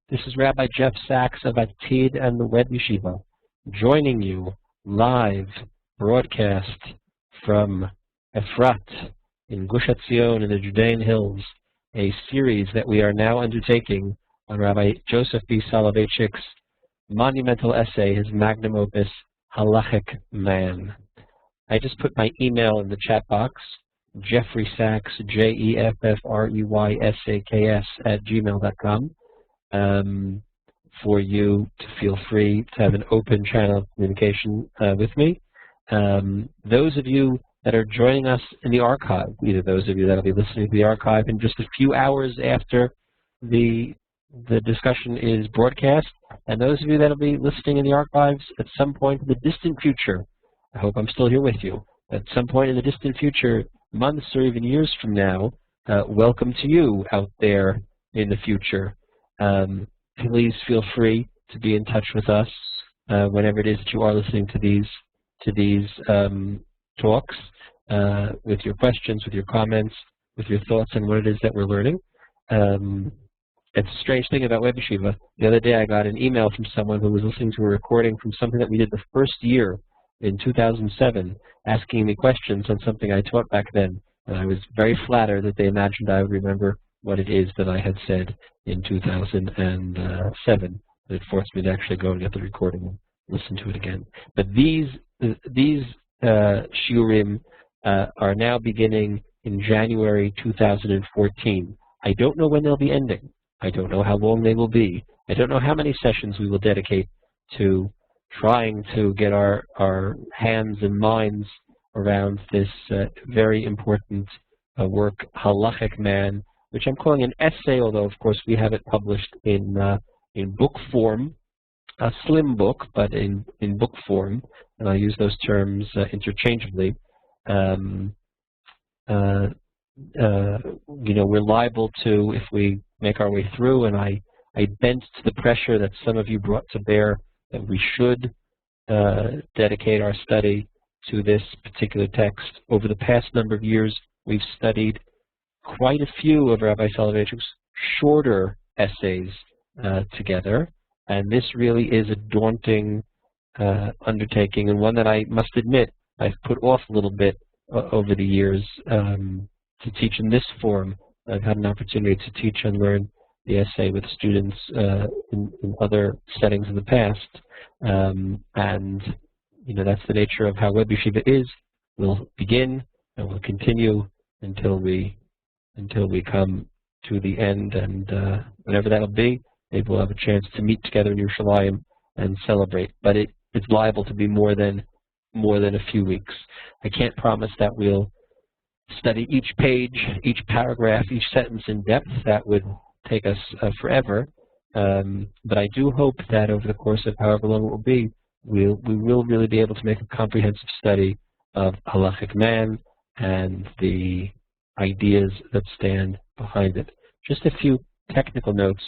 This is Rabbi Jeff Sachs of Atid and the Web Yeshiva, joining you live broadcast from Efrat in Gush Etzion in the Judean Hills, a series that we are now undertaking on Rabbi Joseph B. Soloveitchik's monumental essay, his magnum opus, Halakhic Man. I just put my email in the chat box, Jeffrey Sachs, JEFFREYSAKS @gmail.com. For you to feel free to have an open channel of communication with me. Those of you that are joining us in the archive, either those of you that will be listening to the archive in just a few hours after the discussion is broadcast, and those of you that will be listening in the archives at some point in the distant future, I hope I'm still here with you, at some point in the distant future, months or even years from now, welcome to you out there in the future. Please feel free to be in touch with us whenever it is that you are listening to these talks, with your questions, with your comments, with your thoughts on what it is that we're learning. It's a strange thing about WebYeshiva. The other day I got an email from someone who was listening to a recording from something that we did the first year in 2007, asking me questions on something I taught back then. And I was very flattered that they imagined I would remember what it is that I had said in 2007. It forced me to actually go and get the recording and listen to it again. But these shiurim are now beginning in January 2014. I don't know when they'll be ending. I don't know how long they will be. I don't know how many sessions we will dedicate to trying to get our hands and minds around this very important work, Halakhic Man, which I'm calling an essay, although of course we have it published in book form, a slim book, but in book form, and I use those terms interchangeably. We're liable to, if we make our way through, and I bent to the pressure that some of you brought to bear that we should dedicate our study to this particular text. Over the past number of years, we've studied quite a few of Rabbi Soloveitchik's shorter essays together, and this really is a daunting undertaking, and one that I must admit I've put off a little bit over the years to teach in this form. I've had an opportunity to teach and learn the essay with students in other settings in the past, and that's the nature of how WebYeshiva is. We'll begin and we'll continue until we come to the end, and whenever that'll be, maybe we'll have a chance to meet together in Yerushalayim and celebrate. But it's liable to be more than a few weeks. I can't promise that we'll study each page, each paragraph, each sentence in depth. That would take us forever. But I do hope that over the course of however long it will be, we will really be able to make a comprehensive study of Halakhic Man and the ideas that stand behind it. Just a few technical notes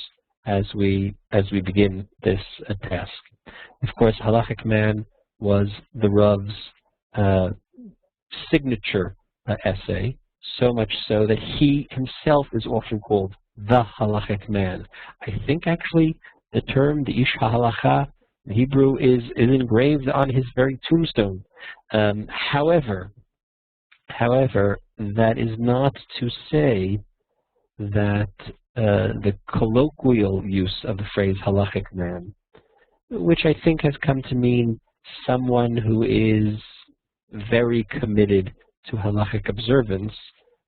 as we begin this task. Of course, Halakhic Man was the Rav's signature essay, so much so that he himself is often called the Halakhic Man. I think actually the term, the Ish HaHalacha, in Hebrew, is engraved on his very tombstone. However, that is not to say that the colloquial use of the phrase Halakhic Man, which I think has come to mean someone who is very committed to halachic observance,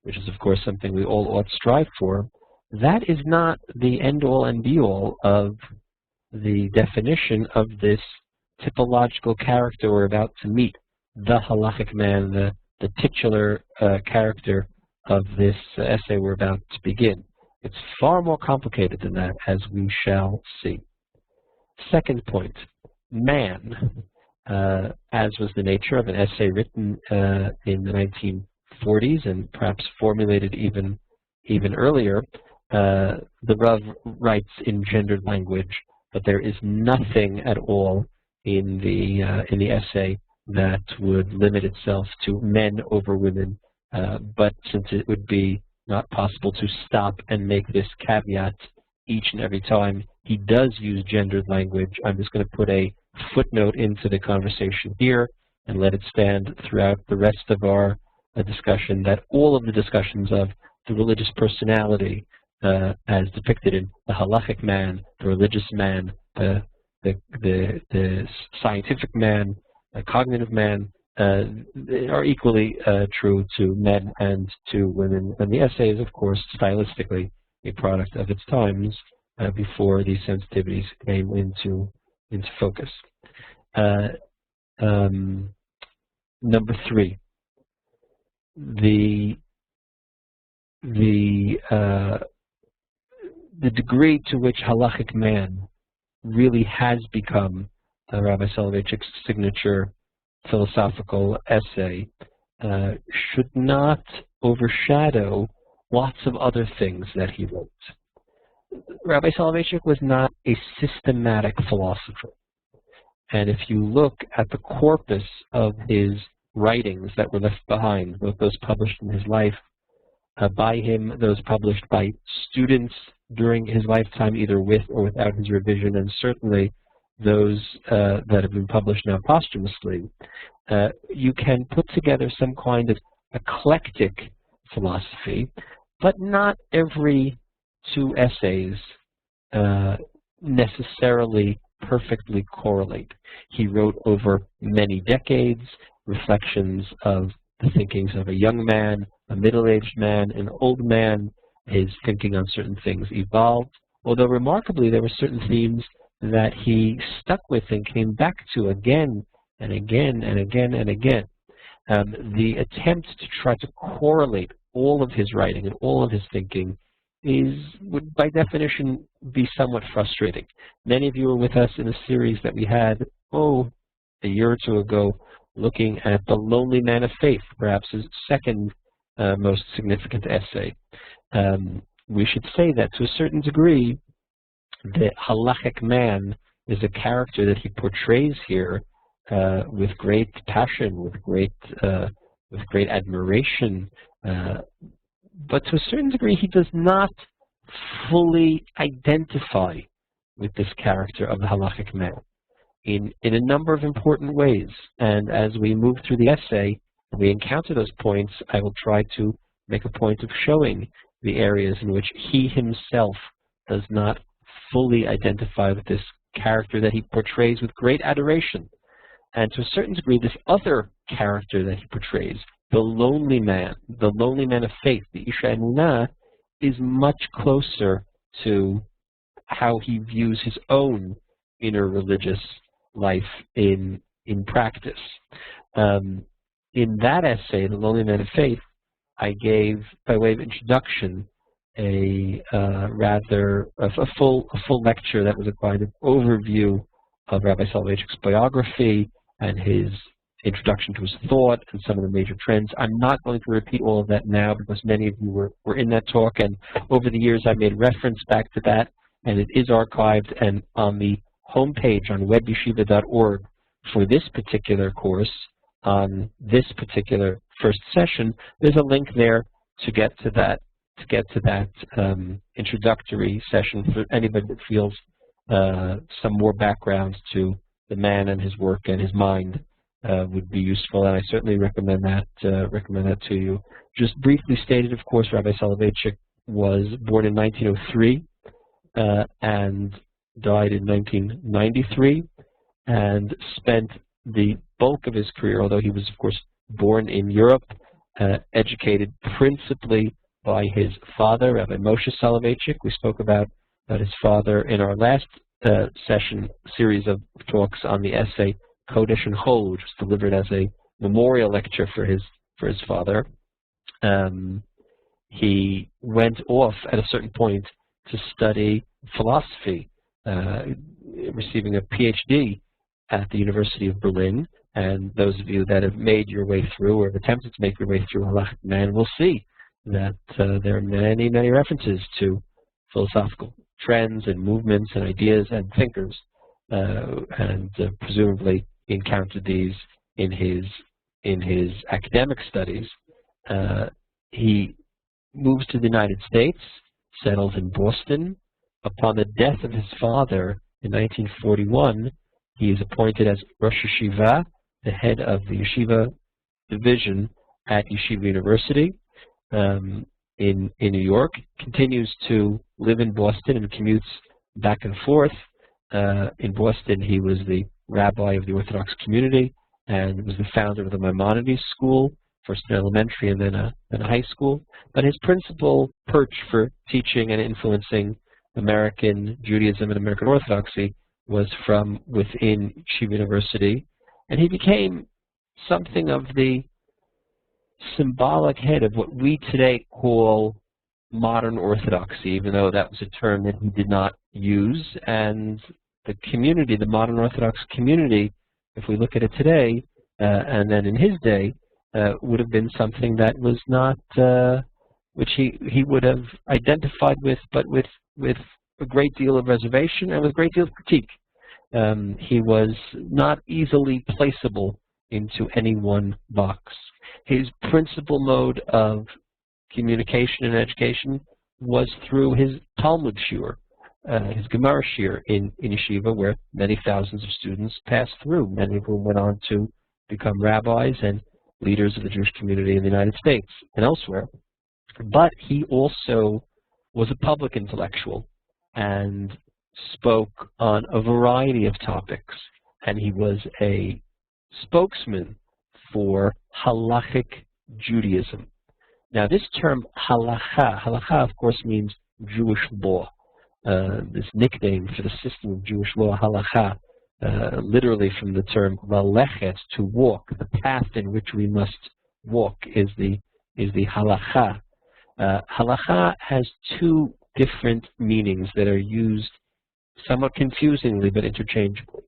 which is of course something we all ought to strive for, that is not the end-all and be-all of the definition of this typological character we're about to meet, the Halakhic Man, the titular character of this essay we're about to begin. It's far more complicated than that, as we shall see. Second point, man, as was the nature of an essay written in the 1940s and perhaps formulated even earlier, the Rav writes in gendered language, but there is nothing at all in the essay that would limit itself to men over women. But since it would be not possible to stop and make this caveat each and every time He does use gendered language. I'm just going to put a footnote into the conversation here and let it stand throughout the rest of our discussion, that all of the discussions of the religious personality as depicted in the Halakhic Man, the religious man, the scientific man, the cognitive man, are equally true to men and to women. And the essay is, of course, stylistically a product of its times before these sensitivities came into focus. Number 3, the degree to which Halakhic Man really has become Rabbi Soloveitchik's signature philosophical essay should not overshadow lots of other things that he wrote. Rabbi Soloveitchik was not a systematic philosopher. And if you look at the corpus of his writings that were left behind, both those published in his life by him, those published by students during his lifetime, either with or without his revision, and certainly those that have been published now posthumously, you can put together some kind of eclectic philosophy, but not every 2 essays necessarily perfectly correlate. He wrote over many decades, reflections of the thinkings of a young man, a middle-aged man, an old man. His thinking on certain things evolved, although remarkably there were certain themes that he stuck with and came back to again and again and again and again. The attempt to try to correlate all of his writing and all of his thinking would by definition be somewhat frustrating. Many of you were with us in a series that we had, a year or 2 ago, looking at The Lonely Man of Faith, perhaps his second most significant essay. We should say that to a certain degree, the Halakhic Man is a character that he portrays here with great passion, with great admiration, but to a certain degree, he does not fully identify with this character of the Halakhic Man in a number of important ways. And as we move through the essay, we encounter those points. I will try to make a point of showing the areas in which he himself does not fully identify with this character that he portrays with great adoration. And to a certain degree, this other character that he portrays, the lonely man of faith, the Isha Emunah, is much closer to how he views his own inner religious life in practice. In that essay, The Lonely Man of Faith, I gave, by way of introduction, a full lecture that was a kind of overview of Rabbi Soloveitchik's biography and his introduction to his thought and some of the major trends. I'm not going to repeat all of that now because many of you were in that talk, and over the years I made reference back to that, and it is archived, and on the homepage on WebYeshiva.org for this particular course, on this particular first session, there's a link there to get to that introductory session for anybody that feels some more background to the man and his work and his mind would be useful, and I certainly recommend that to you. Just briefly stated, of course, Rabbi Soloveitchik was born in 1903 and died in 1993, and spent the bulk of his career, although he was, of course, born in Europe, educated principally by his father, Rabbi Moshe Soloveitchik. We spoke about his father in our last series of talks on the essay Kodesh and Chol, which was delivered as a memorial lecture for his father. He went off at a certain point to study philosophy, receiving a PhD at the University of Berlin. And those of you that have made your way through or have attempted to make your way through Halakhic Man will see that there are many, many references to philosophical trends and movements and ideas and thinkers, and presumably encountered these in his academic studies. He moves to the United States, settles in Boston, upon the death of his father in 1941, he is appointed as Rosh Yeshiva, the head of the Yeshiva division at Yeshiva University in New York. Continues to live in Boston and commutes back and forth. In Boston, he was the rabbi of the Orthodox community and was the founder of the Maimonides School, first in elementary and then a high school. But his principal perch for teaching and influencing American Judaism and American Orthodoxy was from within Yeshiva University, and he became something of the symbolic head of what we today call modern Orthodoxy, even though that was a term that he did not use. And the community, the modern Orthodox community, if we look at it today, and then in his day, would have been something that was not, which he would have identified with, but with a great deal of reservation and with a great deal of critique. He was not easily placeable into any one box. His principal mode of communication and education was through his Talmud shiur, his Gemara shiur in Yeshiva, where many thousands of students passed through, many of whom went on to become rabbis and leaders of the Jewish community in the United States and elsewhere. But he also was a public intellectual and spoke on a variety of topics, and he was a spokesman for Halakhic Judaism. Now, this term halakha of course means Jewish law. This nickname for the system of Jewish law, halakha, literally from the term lalechet, to walk, the path in which we must walk is the halakha. Halakha has two different meanings that are used somewhat confusingly but interchangeably.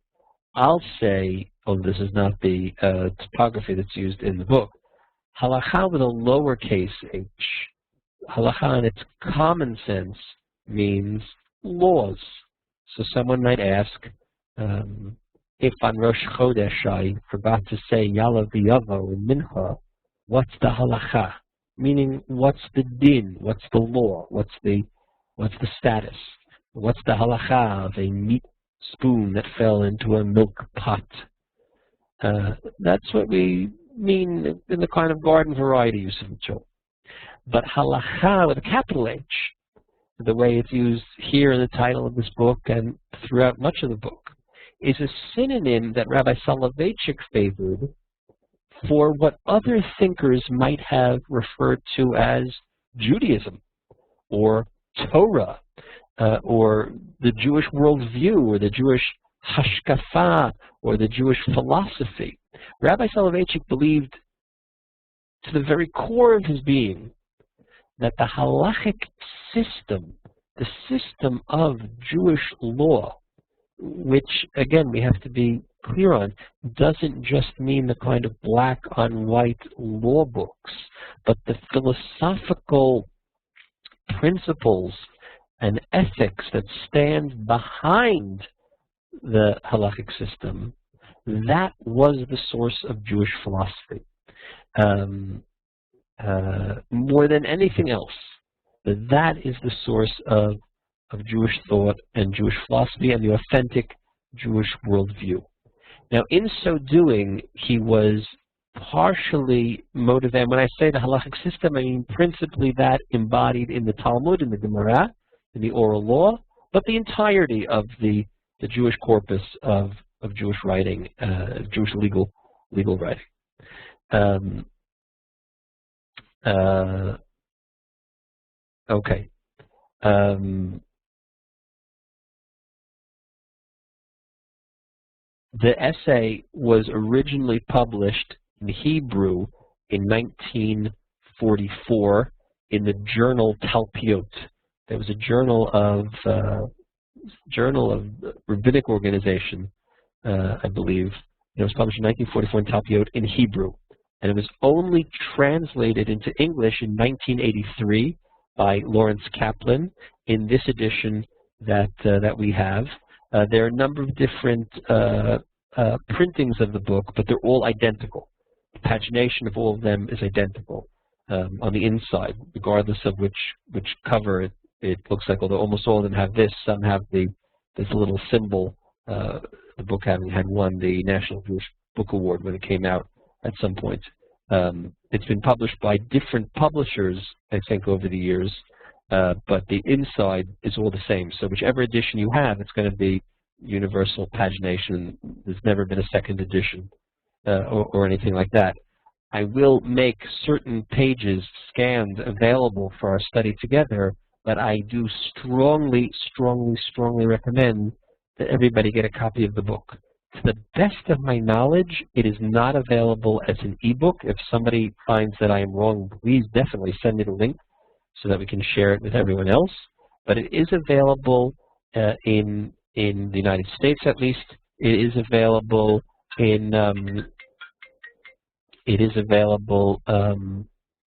I'll say, this is not the typography that's used in the book, halakha with a lowercase h. Halakha in its common sense means laws. So someone might ask, if on Rosh Chodesh I forgot to say Yalla V'Yavo in Mincha, what's the halakha? Meaning, what's the din? What's the law? What's the status? What's the halakha of a meat spoon that fell into a milk pot? That's what we mean in the kind of garden variety use of the term. But halakha with a capital H, the way it's used here in the title of this book and throughout much of the book, is a synonym that Rabbi Soloveitchik favored for what other thinkers might have referred to as Judaism or Torah or the Jewish worldview or the Jewish hashkafa or the Jewish philosophy. Rabbi Soloveitchik believed to the very core of his being that the halachic system, the system of Jewish law, which, again, we have to be clear on, doesn't just mean the kind of black on white law books, but the philosophical principles and ethics that stand behind the halachic system. That was the source of Jewish philosophy. More than anything else, that is the source of Jewish thought and Jewish philosophy and the authentic Jewish worldview. Now, in so doing, he was partially motivated. When I say the halachic system, I mean principally that embodied in the Talmud, in the Gemara, in the oral law, but the entirety of the Jewish corpus of Jewish writing, Jewish legal writing. Okay. The essay was originally published in Hebrew in 1944 in the journal Talpiot. There was a journal of rabbinic organization, I believe. It was published in 1944 in Talpiot in Hebrew, and it was only translated into English in 1983 by Lawrence Kaplan in this edition that we have. There are a number of different printings of the book, but they're all identical. The pagination of all of them is identical on the inside, regardless of which cover it looks like, although almost all of them have this, some have this little symbol. The book having had won the National Jewish Book Award when it came out at some point. It's been published by different publishers, I think, over the years, but the inside is all the same. So whichever edition you have, it's going to be universal pagination. There's never been a second edition or anything like that. I will make certain pages scanned available for our study together, but I do strongly, strongly, strongly recommend that everybody get a copy of the book. To the best of my knowledge, it is not available as an ebook. If somebody finds that I am wrong, please definitely send me the link so that we can share it with everyone else. But it is available in the United States, at least. It is available in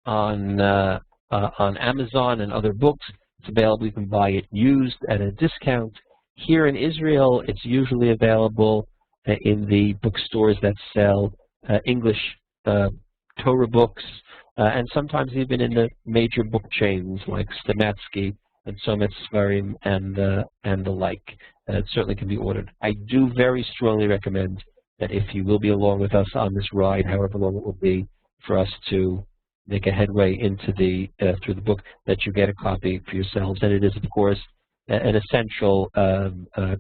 on Amazon and other books. It's available. You can buy it used at a discount. Here in Israel, it's usually available in the bookstores that sell English Torah books, and sometimes even in the major book chains like Stamatsky and Somet Svarim and the like. It certainly can be ordered. I do very strongly recommend that if you will be along with us on this ride, however long it will be, for us to make a headway into through the book, that you get a copy for yourselves. And it is, of course, an essential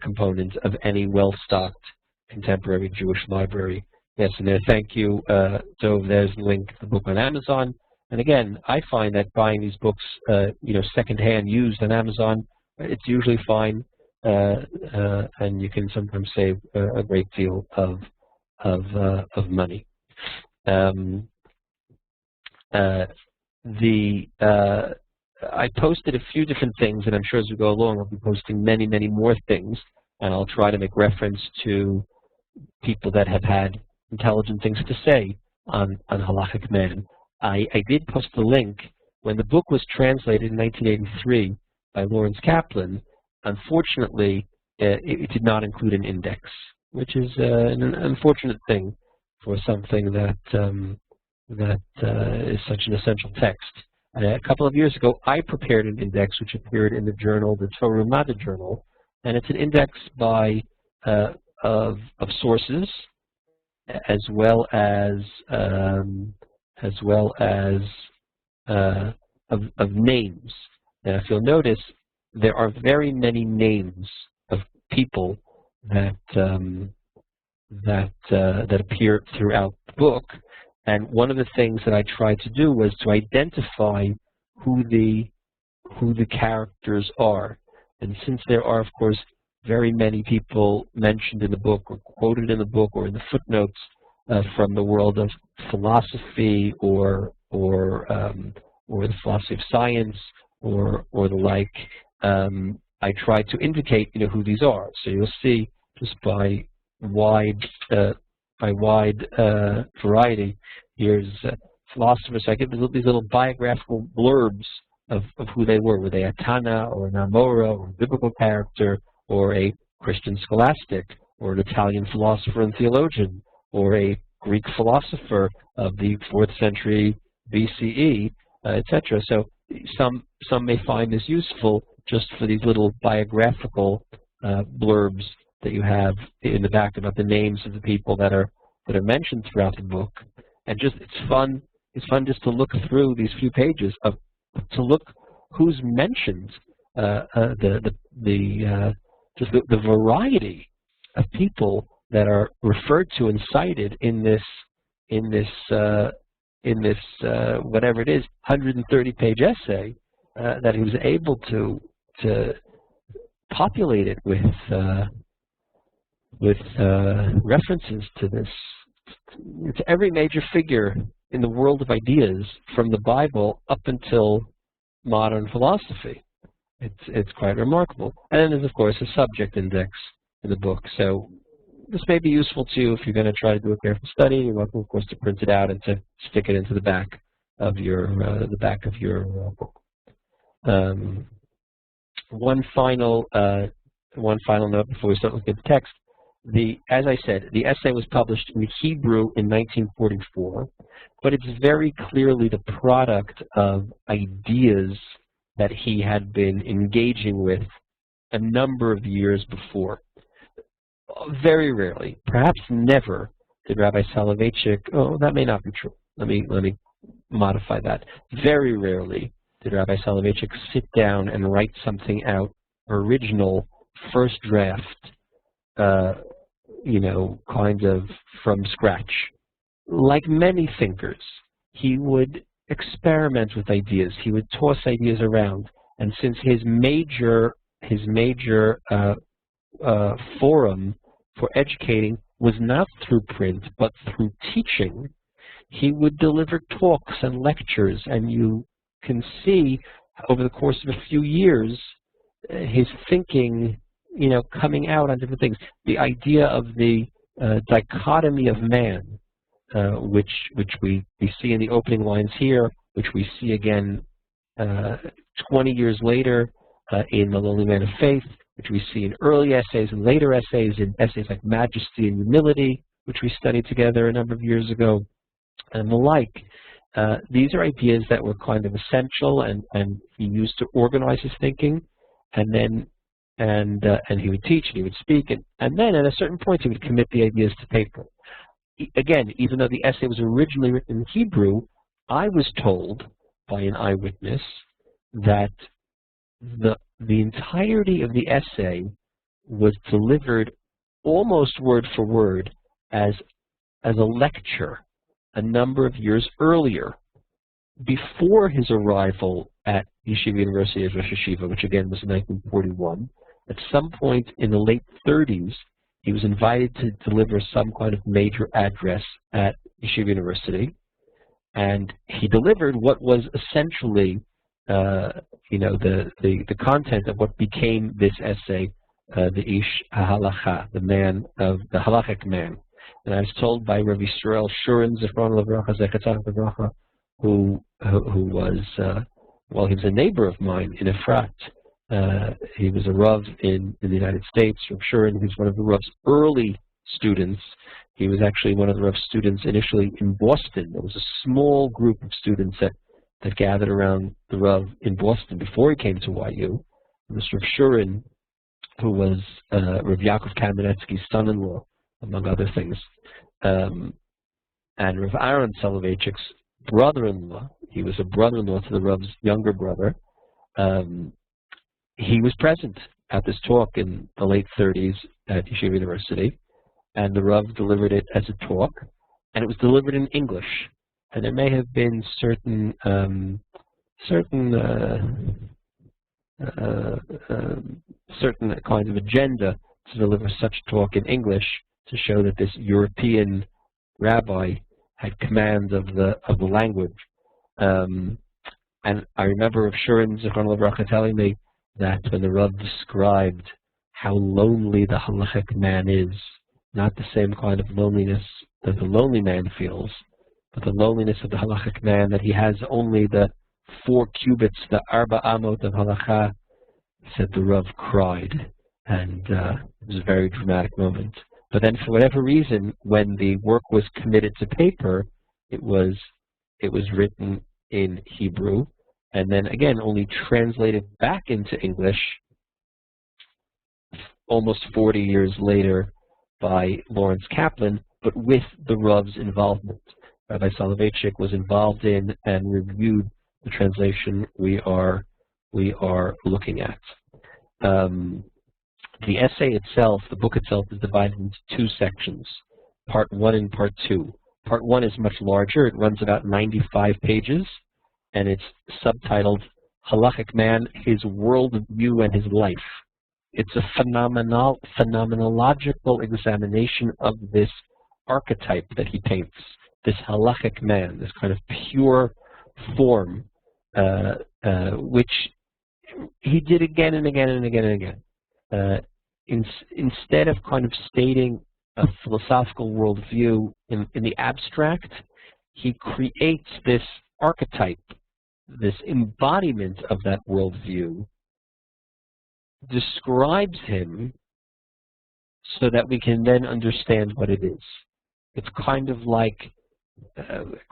component of any well-stocked contemporary Jewish library. Yes, and there, thank you, Dov. There's the link to the book on Amazon. And again, I find that buying these books, secondhand, used on Amazon, it's usually fine, and you can sometimes save a great deal of money. I posted a few different things, and I'm sure as we go along, I'll be posting many, many more things, and I'll try to make reference to people that have had intelligent things to say on Halakhic Man. I did post the link when the book was translated in 1983 by Lawrence Kaplan. Unfortunately, it did not include an index, which is an unfortunate thing for something that is such an essential text. A couple of years ago, I prepared an index which appeared in the journal, the Torah Mada Journal, and it's an index by of sources as well as of names. Now, if you'll notice, there are very many names of people that appear throughout the book. And one of the things that I tried to do was to identify who the characters are. And since there are, of course, very many people mentioned in the book or quoted in the book or in the footnotes from the world of philosophy or the philosophy of science or the like, I tried to indicate who these are. So you'll see just by wide variety. Here's philosophers. I give these little biographical blurbs of who they were. Were they a Tana or an Amora or a biblical character or a Christian scholastic or an Italian philosopher and theologian or a Greek philosopher of the 4th century BCE, etc. So some may find this useful just for these little biographical blurbs that you have in the back about the names of the people that are mentioned throughout the book. And just it's fun just to look through these few pages to look who's mentioned, just the variety of people that are referred to and cited in this whatever it is 130-page essay that he was able to populate it with references to every major figure in the world of ideas from the Bible up until modern philosophy. It's quite remarkable. And then there's, of course, a subject index in the book. So this may be useful to you if you're going to try to do a careful study. You're welcome, of course, to print it out and to stick it into the back of your book. One final note before we start looking at the text. As I said, the essay was published in Hebrew in 1944, but it's very clearly the product of ideas that he had been engaging with a number of years before. Very rarely, perhaps never, did Rabbi Soloveitchik, oh, that may not be true. Let me modify that. Very rarely did Rabbi Soloveitchik sit down and write something out, original, first draft, kind of from scratch. Like many thinkers, he would experiment with ideas. He would toss ideas around. And since his major forum for educating was not through print, but through teaching, he would deliver talks and lectures, and you can see over the course of a few years his thinking, coming out on different things. The idea of the dichotomy of man, which we see in the opening lines here, which we see again 20 years later in The Lonely Man of Faith, which we see in early essays and later essays, in essays like Majesty and Humility, which we studied together a number of years ago, and the like. These are ideas that were kind of essential, and he used to organize his thinking, and he would teach and he would speak, and then at a certain point he would commit the ideas to paper. Again, even though the essay was originally written in Hebrew, I was told by an eyewitness that the entirety of the essay was delivered almost word for word as a lecture a number of years earlier, before his arrival at Yeshiva University as Rosh Yeshiva, which again was in 1941. At some point in the late 30s, he was invited to deliver some kind of major address at Yeshiva University, and he delivered what was essentially the content of what became this essay, the Ish HaHalacha, the man of the Halakhic Man. And I was told by Rabbi Yisrael Shurin, Zichron Livracha, Zechatzach Livracha, who was, he was a neighbor of mine in Efrat. He was a Rav in the United States. Rav Shurin, who's one of the Rav's early students. He was actually one of the Rav's students initially in Boston. There was a small group of students that gathered around the Rav in Boston before he came to YU. It was Rav Shurin, who was Rav Yaakov Kamenetsky's son-in-law, among other things, and Rav Aaron Soloveitchik's brother-in-law. He was a brother-in-law to the Rav's younger brother. He was present at this talk in the late 30s at Yeshiva University, and the Rav delivered it as a talk, and it was delivered in English. And there may have been certain kind of agenda to deliver such talk in English to show that this European rabbi had command of the language. And I remember Rav Shurin Zichron Livracha telling me that when the Rav described how lonely the Halakhic Man is, not the same kind of loneliness that the lonely man feels, but the loneliness of the Halakhic Man, that he has only the 4 cubits, the Arba Amot of Halakha, said the Rav cried, and it was a very dramatic moment. But then, for whatever reason, when the work was committed to paper, it was written in Hebrew, and then again only translated back into English almost 40 years later by Lawrence Kaplan, but with the Rav's involvement. Rabbi Soloveitchik was involved in and reviewed the translation we are looking at. The essay itself, the book itself, is divided into 2 sections, Part 1 and Part 2. Part 1 is much larger. It runs about 95 pages, and it's subtitled Halakhic Man, His Worldview and His Life. It's a phenomenological examination of this archetype that he paints, this Halakhic man, this kind of pure form, which he did again and again and again and again. Instead of kind of stating a philosophical worldview in the abstract, he creates this archetype, this embodiment of that worldview, describes him so that we can then understand what it is. It's kind of like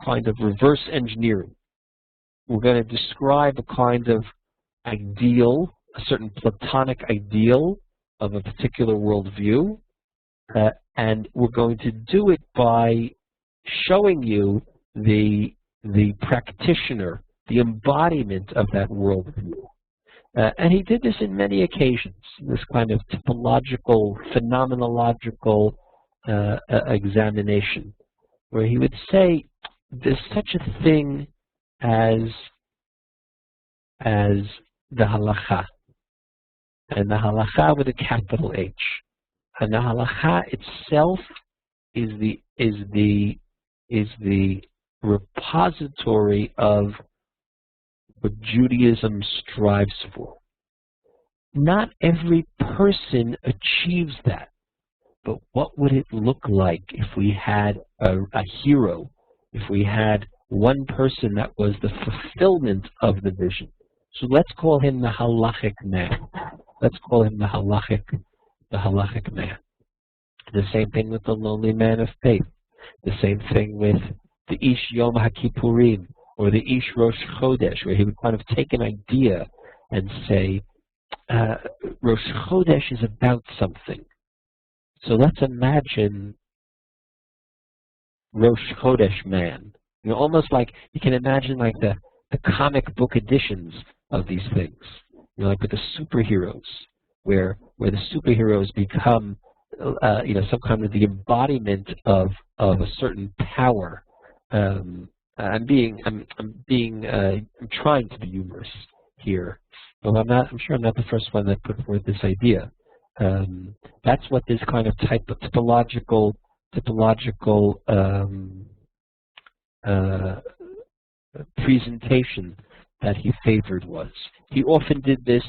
kind of reverse engineering. We're going to describe a kind of ideal, a certain Platonic ideal of a particular worldview, and we're going to do it by showing you the practitioner, the embodiment of that worldview. And he did this in many occasions, this kind of typological, phenomenological examination, where he would say there's such a thing as the halakha, and the halakha with a capital H. And the halakha itself is the repository of what Judaism strives for. Not every person achieves that, but what would it look like if we had a hero, if we had one person that was the fulfillment of the vision? So let's call him the Halakhic Man. Let's call him the Halakhic Man. The same thing with the lonely man of faith. The same thing with the Ish Yom HaKippurim, or the Ish Rosh Chodesh, where he would kind of take an idea and say, Rosh Chodesh is about something. So let's imagine Rosh Chodesh Man. You know, almost like you can imagine like the comic book editions of these things. You know, like with the superheroes, where the superheroes become some kind of the embodiment of a certain power. I'm trying to be humorous here, but I'm sure I'm not the first one that put forth this idea. That's what this kind of typological presentation that he favored was. He often did this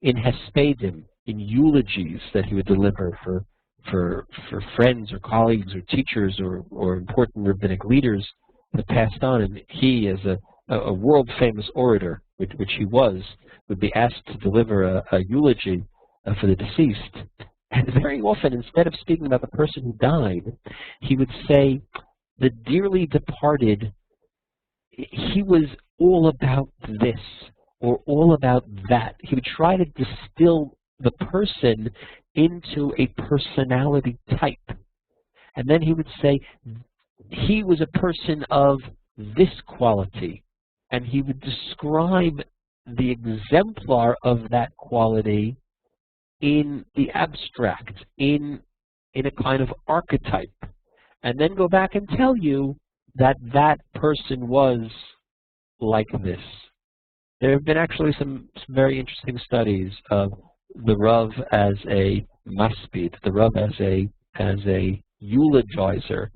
in hespedim, in eulogies that he would deliver for friends or colleagues or teachers or important rabbinic leaders that passed on. And he, as a world-famous orator, which he was, would be asked to deliver a eulogy for the deceased. And very often, instead of speaking about the person who died, he would say, the dearly departed, he was all about this or all about that. He would try to distill the person into a personality type. And then he would say, he was a person of this quality. And he would describe the exemplar of that quality in the abstract, in a kind of archetype. And then go back and tell you that that person was like this. There have been actually some very interesting studies of the Rav as a maspid, the Rav as a eulogizer,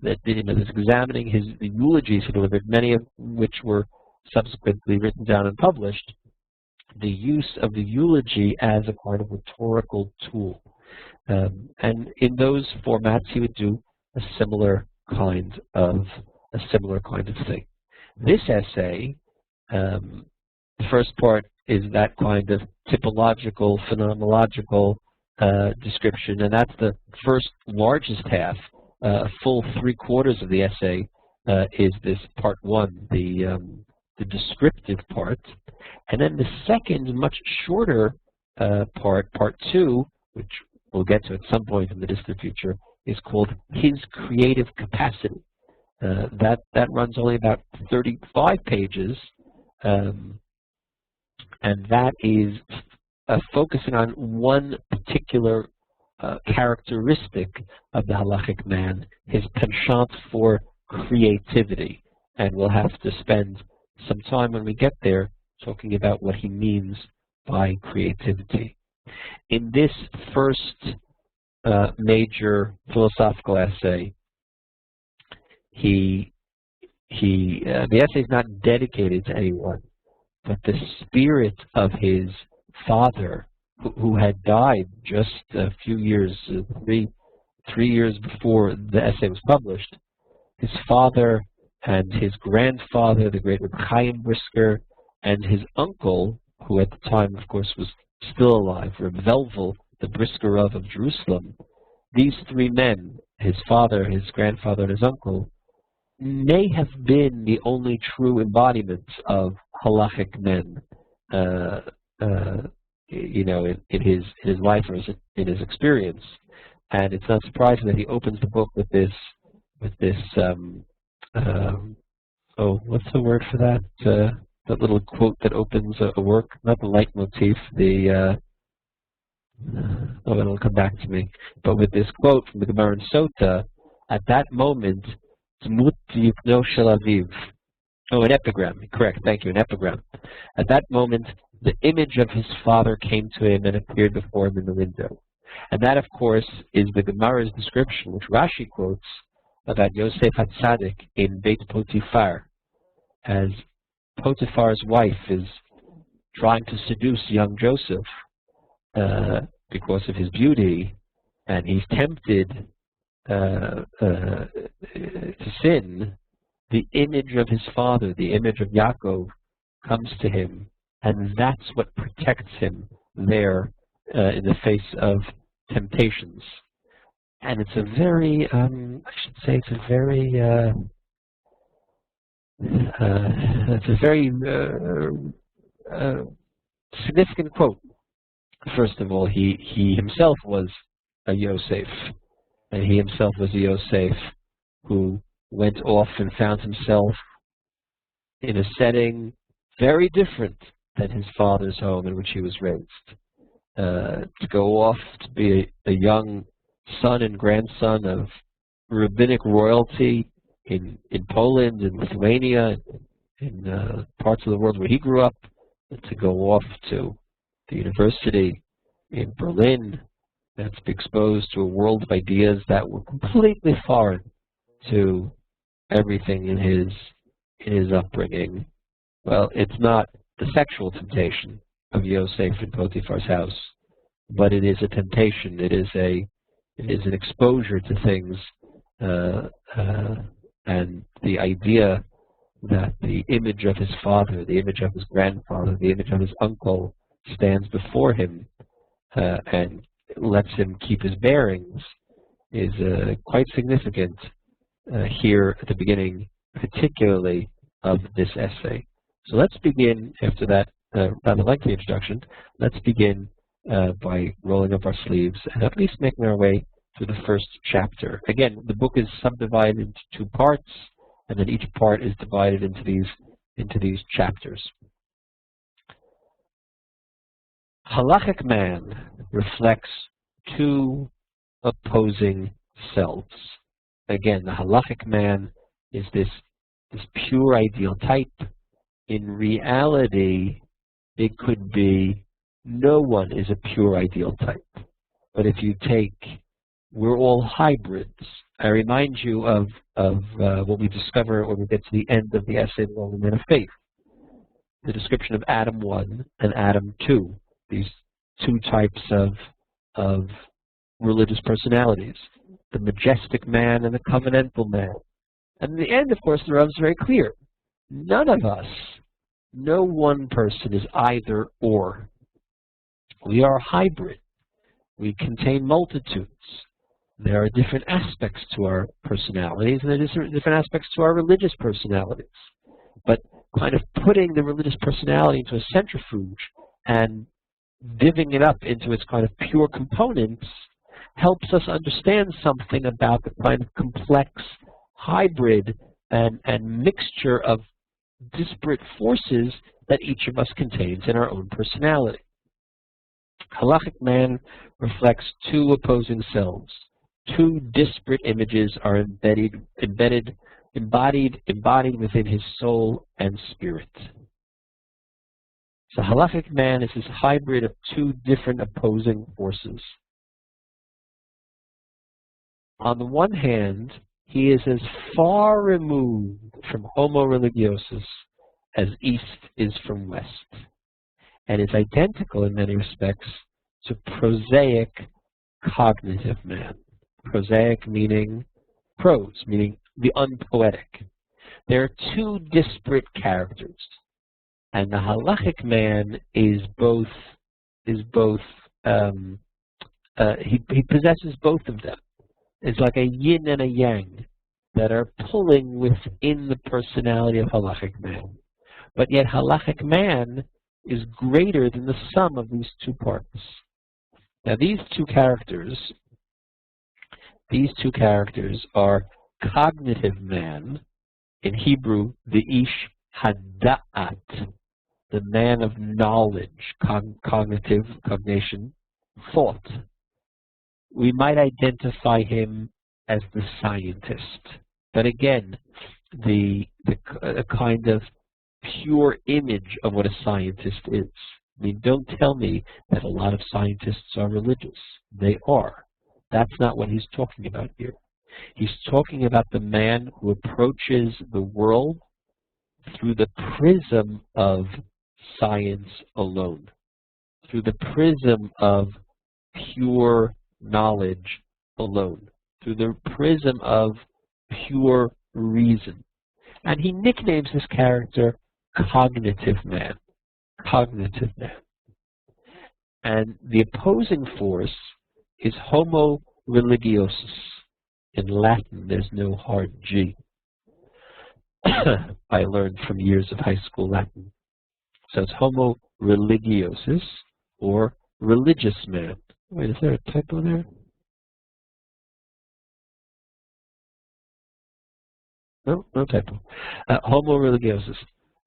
that is examining the eulogies he delivered, many of which were subsequently written down and published. The use of the eulogy as a kind of rhetorical tool, and in those formats, he would do a similar kind of thing. This essay, the first part is that kind of typological, phenomenological description, and that's the first largest half. A full 3/4 of the essay is this part one, the descriptive part, and then the second, much shorter part two, which we'll get to at some point in the distant future, is called His Creative Capacity. That runs only about 35 pages, and that is focusing on one particular characteristic of the Halakhic Man, his penchant for creativity. And we'll have to spend some time when we get there talking about what he means by creativity. In this first major philosophical essay, the essay is not dedicated to anyone, but the spirit of his father, who had died just a few years, three years before the essay was published. His father and his grandfather, the great Rabbi Chaim Brisker, and his uncle, who at the time, of course, was still alive, Rabbi Velvel, the Brisker Rav of Jerusalem. These three men, his father, his grandfather, and his uncle, may have been the only true embodiments of Halakhic men. in his life or in his experience. And it's not surprising that he opens the book with this what's the word for that? That little quote that opens a work, not the leitmotif, it'll come back to me. But with this quote from the Gemara in Sota, at that moment, Dmut Yukno Shel Aviv. Oh, an epigram. Correct. Thank you. An epigram. At that moment, the image of his father came to him and appeared before him in the window. And that, of course, is the Gemara's description, which Rashi quotes, about Yosef HaTzadik in Beit Potiphar, as Potiphar's wife is trying to seduce young Joseph because of his beauty, and he's tempted to sin. The image of his father, the image of Yaakov, comes to him, and that's what protects him there in the face of temptations. And it's a very, significant quote. First of all, he himself was a Yosef, and he himself was a Yosef who went off and found himself in a setting very different than his father's home in which he was raised. To go off to be a young son and grandson of rabbinic royalty in Poland, in Lithuania, in parts of the world where he grew up, and to go off to the university in Berlin, and to be exposed to a world of ideas that were completely foreign to everything in his upbringing. Well, it's not the sexual temptation of Yosef in Potiphar's house, but it is a temptation. It is an exposure to things, and the idea that the image of his father, the image of his grandfather, the image of his uncle stands before him and lets him keep his bearings is quite significant here at the beginning, particularly of this essay. So let's begin, after that rather lengthy introduction, let's begin by rolling up our sleeves and at least making our way through the first chapter. Again, the book is subdivided into two parts, and then each part is divided into these chapters. Halakhic Man reflects two opposing selves. Again, the Halakhic Man is this pure ideal type. In reality, it could be no one is a pure ideal type. But if you take, we're all hybrids. I remind you of what we discover when we get to the end of the essay, The Lonely Man of Faith. The description of Adam 1 and Adam 2, these two types of religious personalities, the majestic man and the covenantal man. And in the end, of course, the Rav is very clear. None of us, no one person is either or. We are hybrid. We contain multitudes. There are different aspects to our personalities, and there are different aspects to our religious personalities. But kind of putting the religious personality into a centrifuge and divvying it up into its kind of pure components helps us understand something about the kind of complex hybrid and mixture of disparate forces that each of us contains in our own personality. Halakhic Man reflects two opposing selves. Two disparate images are embodied within his soul and spirit. So Halakhic Man is this hybrid of two different opposing forces. On the one hand, he is as far removed from homo religiosus as East is from West, and is identical in many respects to prosaic cognitive man. Prosaic meaning prose, meaning the unpoetic. There are two disparate characters, and the Halakhic Man is both. He possesses both of them. It's like a yin and a yang that are pulling within the personality of Halakhic Man. But yet Halakhic Man is greater than the sum of these two parts. Now these two characters are cognitive man, in Hebrew, the ish hada'at, the man of knowledge, cognitive, cognition, thought. We might identify him as the scientist, but again, a kind of pure image of what a scientist is. I mean, don't tell me that a lot of scientists are religious. They are. That's not what he's talking about here. He's talking about the man who approaches the world through the prism of science alone, through the prism of pure knowledge alone, through the prism of pure reason. And he nicknames this character cognitive man. Cognitive man. And the opposing force is homo religiosus. In Latin, there's no hard G. I learned from years of high school Latin. So it's homo religiosus, or religious man. Wait, is there a typo there? No, no typo. Homo religiosus,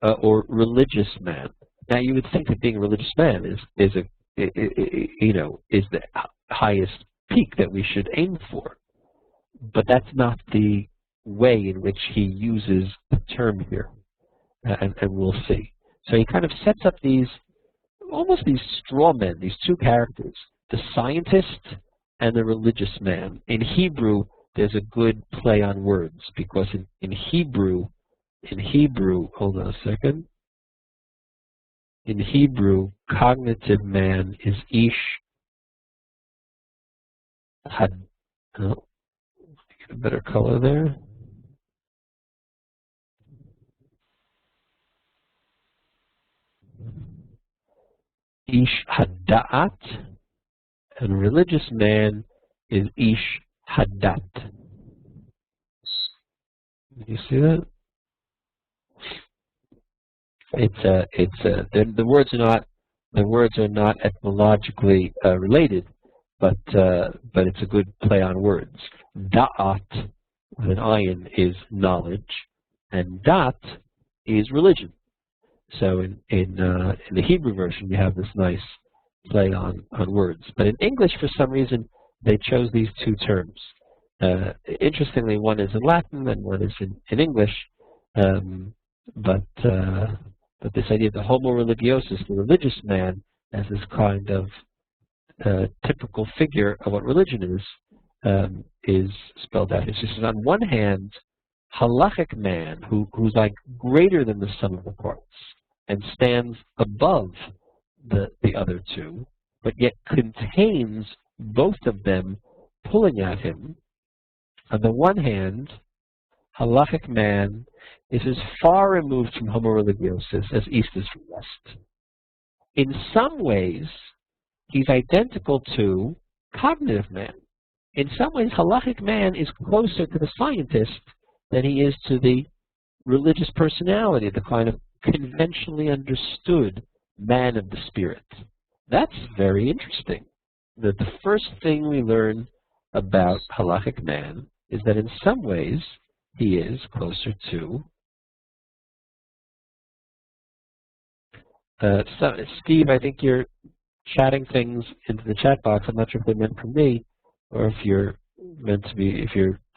or religious man. Now you would think that being a religious man is the highest peak that we should aim for, but that's not the way in which he uses the term here, and we'll see. So he kind of sets up almost these straw men, these two characters, the scientist and the religious man. In Hebrew, there's a good play on words, because in Hebrew, hold on a second. In Hebrew, cognitive man is ish had. Oh, get a better color there. Ish hada'at, and religious man is ish hadat. You see that? The words are not etymologically related, but it's a good play on words. Da'at with an ayin is knowledge, and dat is religion. So in the Hebrew version, you have this nice play on words. But in English, for some reason, they chose these two terms. Interestingly, one is in Latin and one is in English. But this idea of the homo religiosus, the religious man, as this kind of typical figure of what religion is spelled out. It's just on one hand, Halakhic man, who's like greater than the sum of the parts and stands above the other two, but yet contains both of them pulling at him. On the one hand, Halakhic man is as far removed from homo religiosus as east is from west. In some ways, he's identical to cognitive man. In some ways, Halakhic man is closer to the scientist than he is to the religious personality, the kind of conventionally understood man of the spirit. That's very interesting. That the first thing we learn about Halakhic man is that in some ways he is closer to Steve, I think you're chatting things into the chat box. I'm not sure if they're meant for me or if you're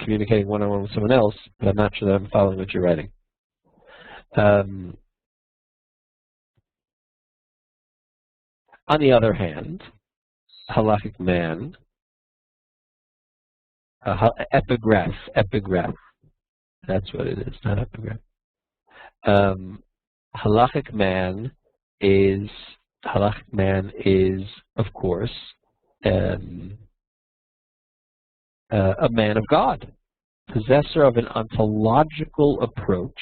communicating one-on-one with someone else, but I'm not sure that I'm following what you're writing. On the other hand, Halakhic man, epigraph, that's what it is, not epigraph. Halakhic man is, of course, a man of God, possessor of an ontological approach.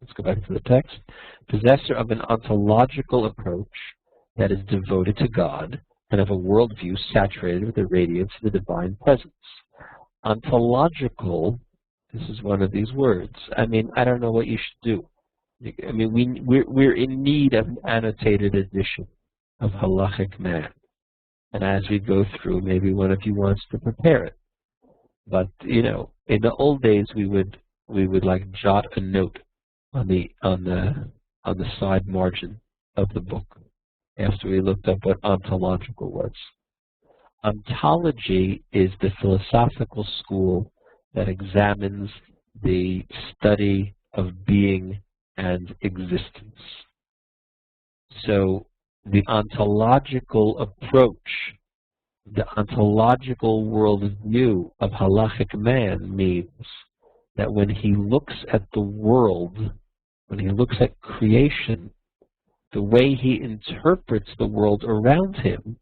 Let's go back to the text. Possessor of an ontological approach that is devoted to God and of a worldview saturated with the radiance of the divine presence. Ontological, this is one of these words. I mean, I don't know what you should do. I mean, we're in need of an annotated edition of Halakhic Man. And as we go through, maybe one of you wants to prepare it. But in the old days, we would like jot a note on the side margin of the book after we looked up what ontological was. Ontology is the philosophical school that examines the study of being and existence. So the ontological approach, the ontological worldview of Halakhic Man means that when he looks at the world, when he looks at creation, the way he interprets the world around him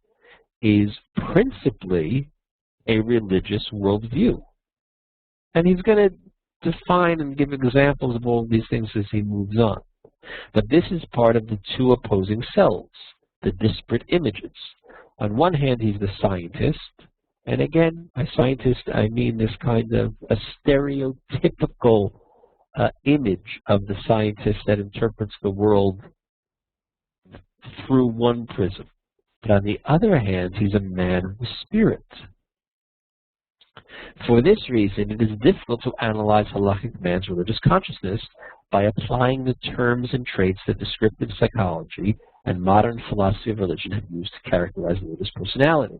is principally a religious worldview. And he's going to define and give examples of all these things as he moves on. But this is part of the two opposing selves, the disparate images. On one hand, he's the scientist, and again, by scientist, I mean this kind of a stereotypical image of the scientist that interprets the world through one prism. But on the other hand, he's a man of the spirit. For this reason, it is difficult to analyze Halakhic Man's religious consciousness by applying the terms and traits that descriptive psychology and modern philosophy of religion have used to characterize religious personality.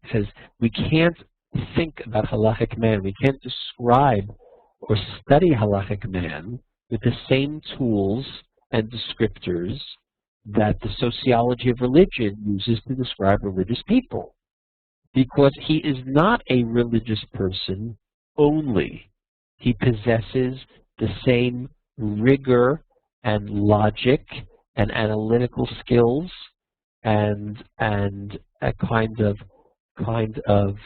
He says, we can't think about Halakhic Man, we can't describe or study Halakhic Man with the same tools and descriptors that the sociology of religion uses to describe religious people. Because he is not a religious person only. He possesses the same rigor and logic and analytical skills and a kind of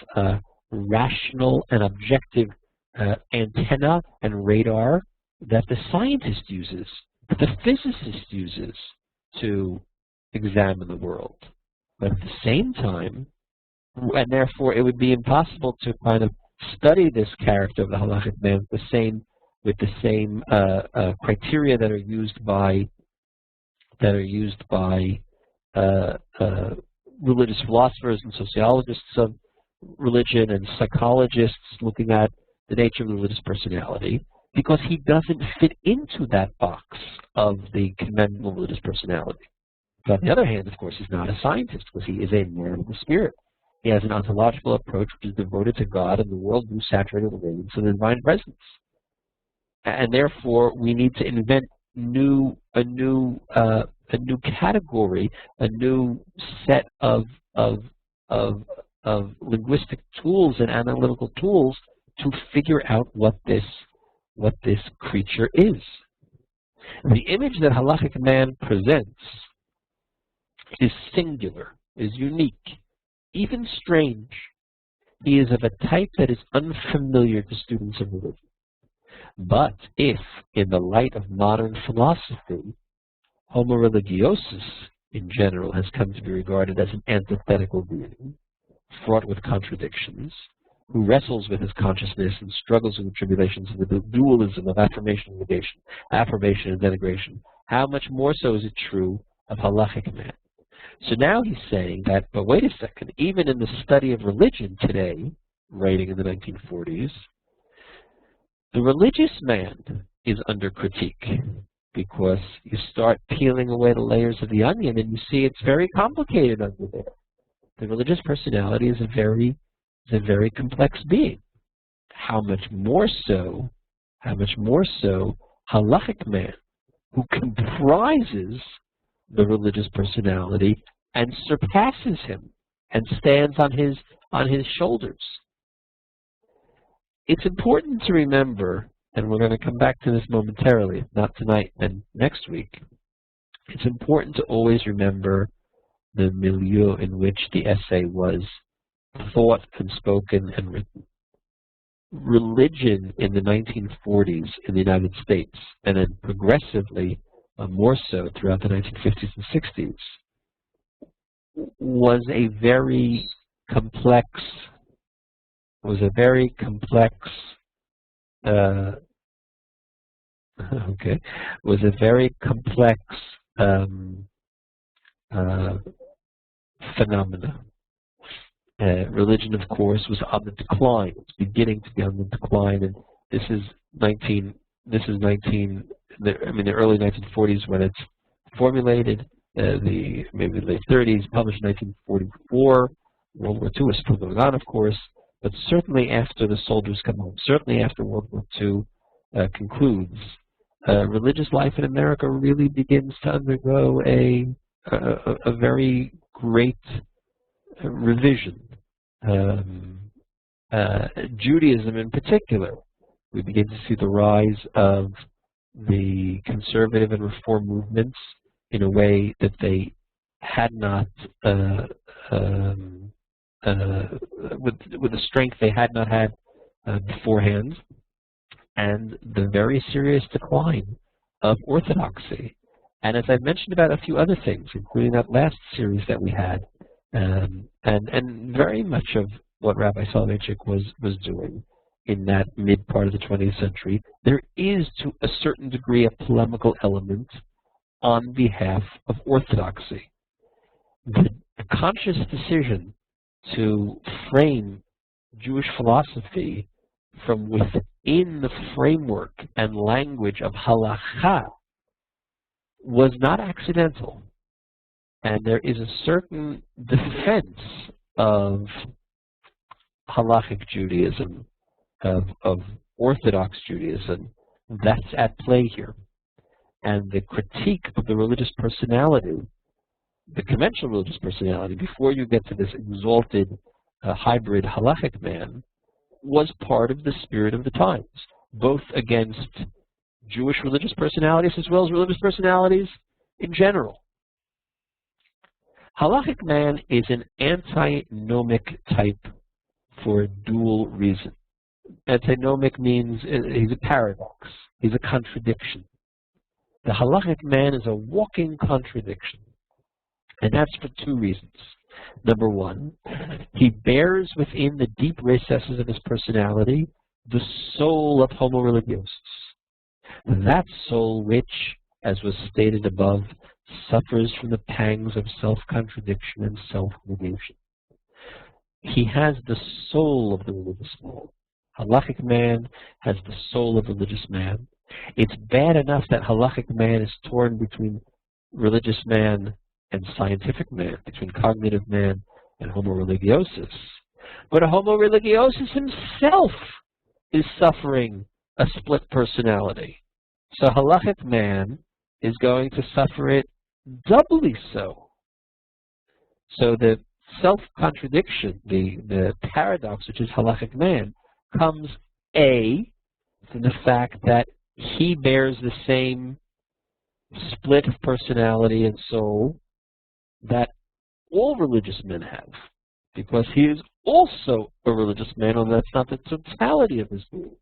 rational and objective antenna and radar that the scientist uses, that the physicist uses to examine the world. But at the same time, and therefore it would be impossible to kind of study this character of the Halakhic Man with the same criteria that are used by religious philosophers and sociologists of religion and psychologists looking at the nature of the religious personality, because he doesn't fit into that box of the conventional religious personality. But on the other hand, of course, he's not a scientist because he is a man of the spirit. He has an ontological approach which is devoted to God and the worldview saturated with the radiance of the divine presence. And therefore, we need to invent a new category, a new set of linguistic tools and analytical tools to figure out what this creature is. The image that Halakhic Man presents is singular, is unique, even strange. He is of a type that is unfamiliar to students of religion. But if, in the light of modern philosophy, homo religiosus in general has come to be regarded as an antithetical being, fraught with contradictions, who wrestles with his consciousness and struggles with the tribulations of the dualism of affirmation and negation, affirmation and denigration, how much more so is it true of Halakhic Man? So now he's saying that, but wait a second, even in the study of religion today, writing in the 1940s, the religious man is under critique because you start peeling away the layers of the onion and you see it's very complicated under there. The religious personality is a very complex being. How much more so Halakhic Man, who comprises the religious personality and surpasses him and stands on his shoulders. It's important to remember, and we're going to come back to this momentarily, not tonight and next week, it's important to always remember the milieu in which the essay was thought and spoken and written. Religion in the 1940s in the United States, and then progressively more so throughout the 1950s and 60s, was a very complex okay, was a very complex phenomena. Religion, of course, was on the decline. It's beginning to be on the decline, and this is 19. This is 19. The early 1940s when it's formulated. Maybe the late 30s, published in 1944. World War II was still going on, of course, but certainly after the soldiers come home, certainly after World War II concludes, religious life in America really begins to undergo a very great revision. Judaism in particular, we begin to see the rise of the conservative and reform movements in a way that they had not, with the strength they had not had beforehand, and the very serious decline of orthodoxy. And as I mentioned about a few other things, including that last series that we had, and very much of what Rabbi Soloveitchik was doing in that mid part of the 20th century, there is to a certain degree a polemical element on behalf of orthodoxy. The conscious decision to frame Jewish philosophy from within the framework and language of halakha was not accidental. And there is a certain defense of Halakhic Judaism, of Orthodox Judaism, that's at play here. And the critique of the religious personality, the conventional religious personality, before you get to this exalted hybrid Halakhic man, was part of the spirit of the times, both against Jewish religious personalities as well as religious personalities in general. Halakhic Man is an antinomic type for a dual reason. Antinomic means he's a paradox. He's a contradiction. The Halakhic Man is a walking contradiction. And that's for two reasons. Number one, he bears within the deep recesses of his personality the soul of homo religiosus. That soul which, as was stated above, suffers from the pangs of self-contradiction and self-negation. He has the soul of the religious man. Halakhic man has the soul of religious man. It's bad enough that Halakhic man is torn between religious man and scientific man, between cognitive man and homo religiosus. But a homo religiosus himself is suffering a split personality. So Halakhic man is going to suffer it doubly so. So the self-contradiction, the paradox, which is Halakhic man, comes A, from the fact that he bears the same split of personality and soul that all religious men have, because he is also a religious man, although that's not the totality of his being.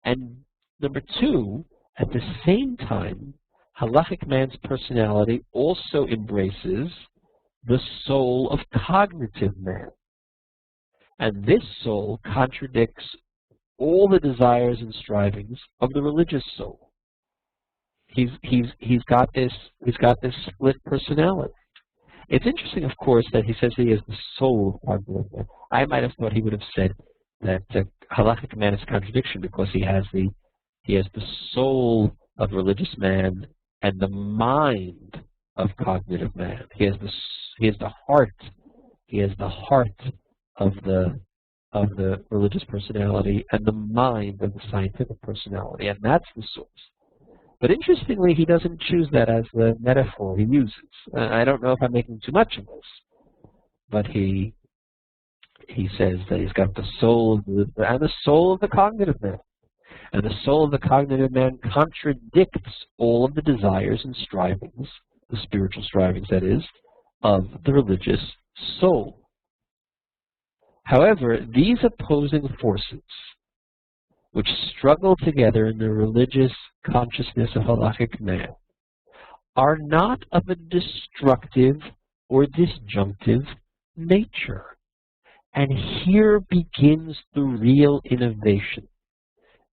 And number two, at the same time, Halakhic man's personality also embraces the soul of cognitive man. And this soul contradicts all the desires and strivings of the religious soul. He's got this split personality. It's interesting, of course, that he says he is the soul of cognitive man. I might have thought he would have said that Halakhic man is a contradiction because he has the soul of religious man and the mind of cognitive man. He has the heart of the religious personality and the mind of the scientific personality, and that's the source. But interestingly, he doesn't choose that as the metaphor he uses. I don't know if I'm making too much of this, but he says that he's got the soul and the soul of the cognitive man. And the soul of the cognitive man contradicts all of the desires and strivings, the spiritual strivings, that is, of the religious soul. However, these opposing forces, which struggle together in the religious consciousness of Halakhic man, are not of a destructive or disjunctive nature. And here begins the real innovation.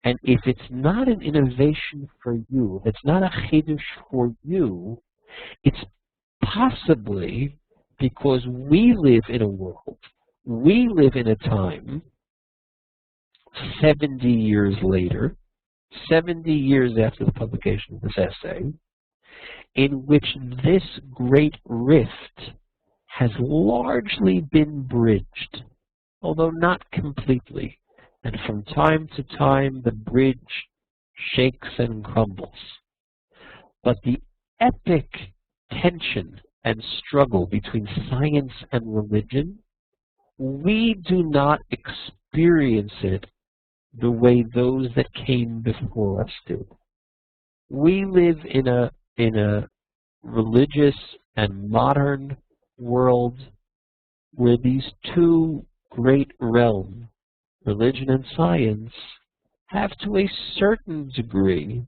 And if it's not an innovation for you, if it's not a chidush for you, it's possibly because we live in a world, we live in a time 70 years later, 70 years after the publication of this essay, in which this great rift has largely been bridged, although not completely. And from time to time, the bridge shakes and crumbles. But the epic tension and struggle between science and religion, we do not experience it the way those that came before us did. We live in a religious and modern world where these two great realms, religion and science, have to a certain degree,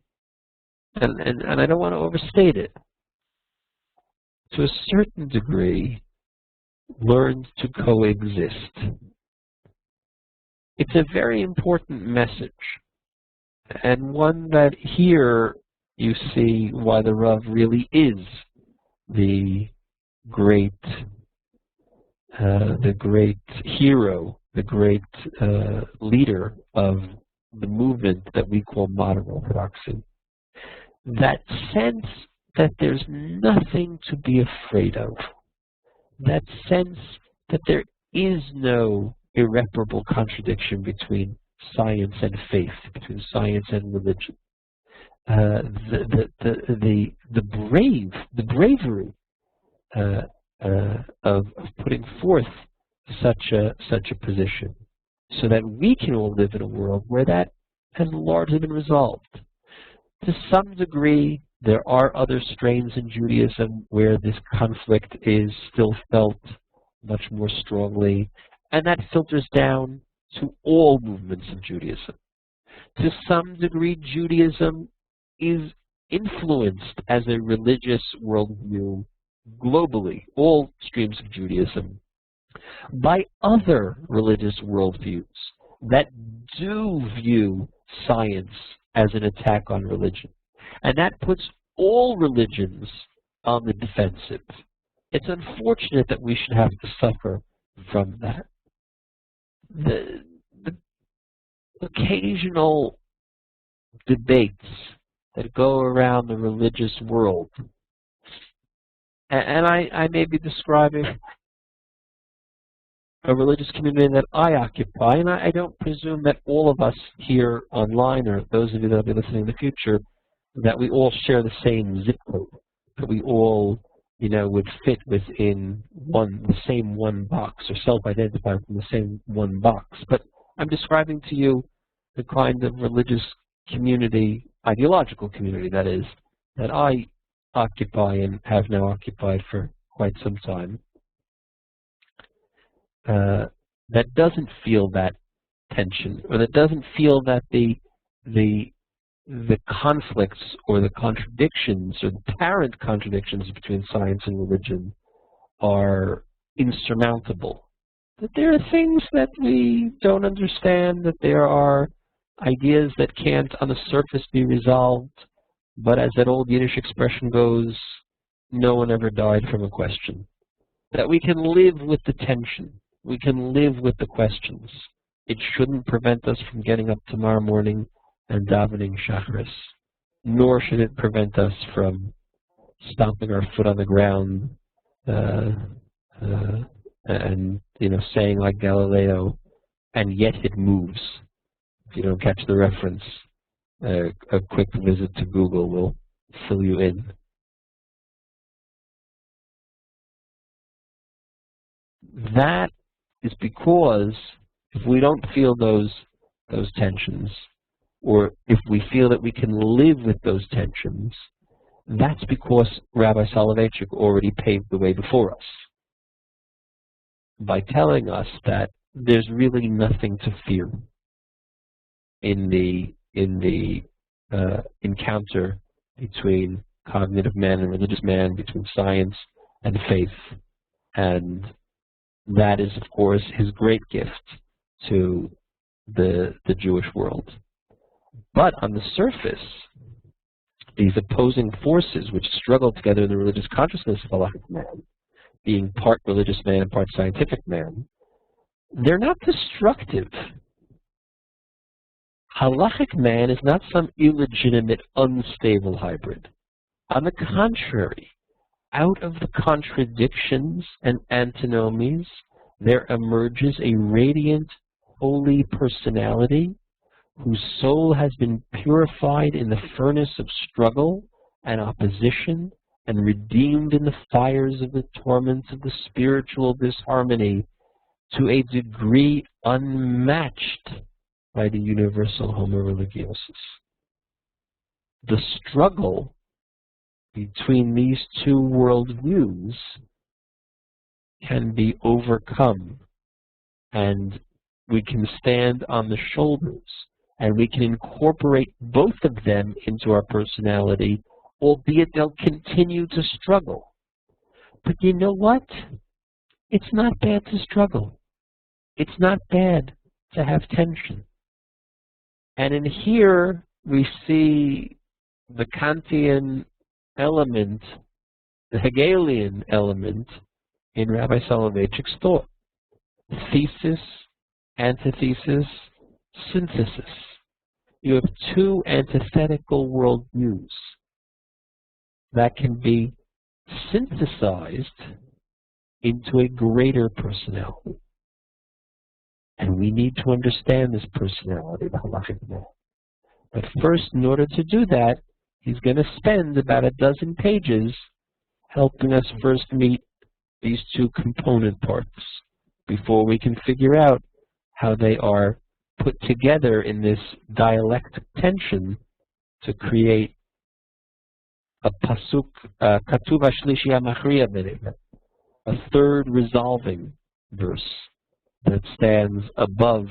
and I don't want to overstate it, to a certain degree, learned to coexist. It's a very important message, and one that here you see why the Rav really is the great hero, the great leader of the movement that we call modern Orthodoxy. That sense that there's nothing to be afraid of, that sense that there is no irreparable contradiction between science and faith, between science and religion. The bravery of putting forth such a position, so that we can all live in a world where that has largely been resolved. To some degree, there are other strains in Judaism where this conflict is still felt much more strongly, and that filters down to all movements of Judaism. To some degree, Judaism is influenced as a religious worldview globally, all streams of Judaism, by other religious worldviews that do view science as an attack on religion. And that puts all religions on the defensive. It's unfortunate that we should have to suffer from that. The occasional debates that go around the religious world, and I may be describing a religious community that I occupy, and I don't presume that all of us here online, or those of you that will be listening in the future, that we all share the same zip code, that we all, would fit within the same one box, or self-identify from the same one box. But I'm describing to you the kind of religious community, ideological community that is, that I occupy and have now occupied for quite some time. That doesn't feel that tension, or that doesn't feel that the conflicts or the contradictions or the apparent contradictions between science and religion are insurmountable. That there are things that we don't understand, that there are ideas that can't on the surface be resolved, but as that old Yiddish expression goes, no one ever died from a question. That we can live with the tension. We can live with the questions. It shouldn't prevent us from getting up tomorrow morning and davening Shacharis, nor should it prevent us from stomping our foot on the ground and saying like Galileo, and yet it moves. If you don't catch the reference, a quick visit to Google will fill you in. That is because if we don't feel those tensions, or if we feel that we can live with those tensions, that's because Rabbi Soloveitchik already paved the way before us by telling us that there's really nothing to fear in the encounter between cognitive man and religious man, between science and faith. And that is, of course, his great gift to the Jewish world. But on the surface, these opposing forces which struggle together in the religious consciousness of Halakhic Man, being part religious man and part scientific man, they're not destructive. Halakhic man is not some illegitimate, unstable hybrid. On the contrary, out of the contradictions and antinomies, there emerges a radiant, holy personality whose soul has been purified in the furnace of struggle and opposition and redeemed in the fires of the torments of the spiritual disharmony to a degree unmatched by the universal homo religiosus. The struggle between these two worldviews can be overcome, and we can stand on the shoulders, and we can incorporate both of them into our personality, albeit they'll continue to struggle. But you know what? It's not bad to struggle. It's not bad to have tension. And in here, we see the Kantian element, the Hegelian element in Rabbi Soloveitchik's thought. Thesis, antithesis, synthesis. You have two antithetical worldviews that can be synthesized into a greater personality. And we need to understand this personality, the Halakhic Man. But first, in order to do that, he's going to spend about a dozen pages helping us first meet these two component parts before we can figure out how they are put together in this dialectic tension to create a pasuk, katuv hashlishi hamachriya b'nei, a third resolving verse that stands above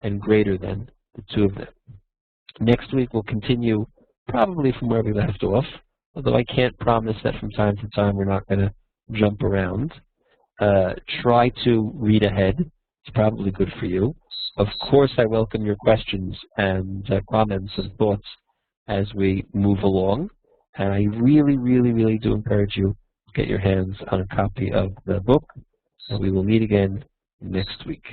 and greater than the two of them. Next week we'll continue probably from where we left off, although I can't promise that from time to time we're not going to jump around. Try to read ahead. It's probably good for you. Of course, I welcome your questions and comments and thoughts as we move along. And I really, really, really do encourage you to get your hands on a copy of the book. And we will meet again next week.